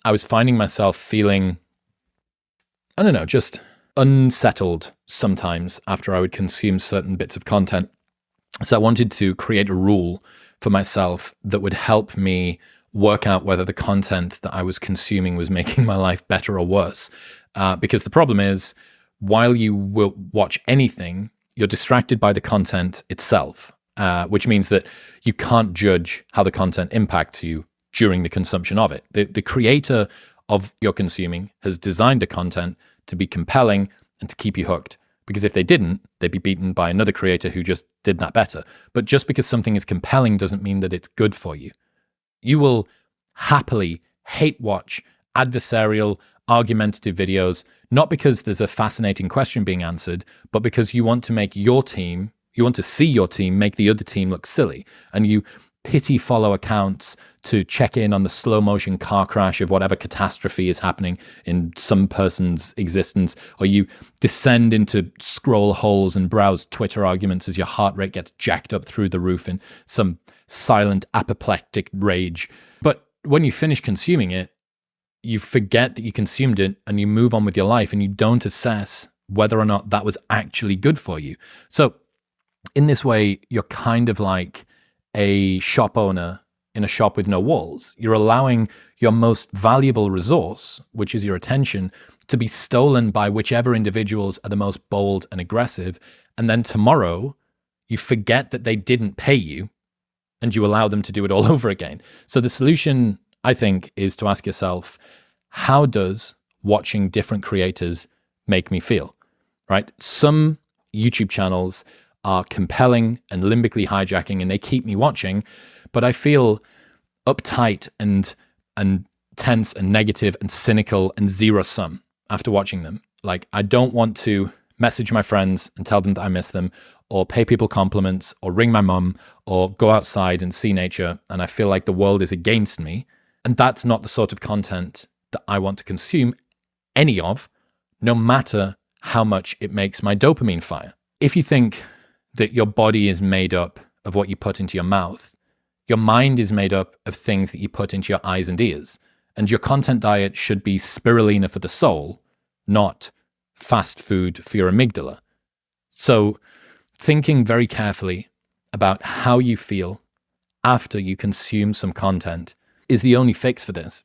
I was finding myself feeling, I don't know, just unsettled sometimes after I would consume certain bits of content. So I wanted to create a rule for myself that would help me work out whether the content that I was consuming was making my life better or worse. Because the problem is, while you will watch anything, you're distracted by the content itself, which means that you can't judge how the content impacts you during the consumption of it. The creator of your consuming has designed the content to be compelling and to keep you hooked. Because if they didn't, they'd be beaten by another creator who just did that better. But just because something is compelling doesn't mean that it's good for you. You will happily hate watch adversarial, argumentative videos, not because there's a fascinating question being answered, but because you want to make your team, you want to see your team make the other team look silly. And you pity follow accounts to check in on the slow motion car crash of whatever catastrophe is happening in some person's existence, or you descend into scroll holes and browse Twitter arguments as your heart rate gets jacked up through the roof in some silent apoplectic rage. But when you finish consuming it, you forget that you consumed it and you move on with your life, and you don't assess whether or not that was actually good for you. So in this way, you're kind of like a shop owner in a shop with no walls. You're allowing your most valuable resource, which is your attention, to be stolen by whichever individuals are the most bold and aggressive. And then tomorrow, you forget that they didn't pay you and you allow them to do it all over again. So the solution, I think, is to ask yourself, how does watching different creators make me feel? Right? Some YouTube channels are compelling and limbically hijacking, and they keep me watching, but I feel uptight and tense and negative and cynical and zero sum after watching them. Like, I don't want to message my friends and tell them that I miss them, or pay people compliments, or ring my mum, or go outside and see nature, and I feel like the world is against me. And that's not the sort of content that I want to consume any of, no matter how much it makes my dopamine fire. If you think that your body is made up of what you put into your mouth, your mind is made up of things that you put into your eyes and ears. And your content diet should be spirulina for the soul, not fast food for your amygdala. So thinking very carefully about how you feel after you consume some content is the only fix for this.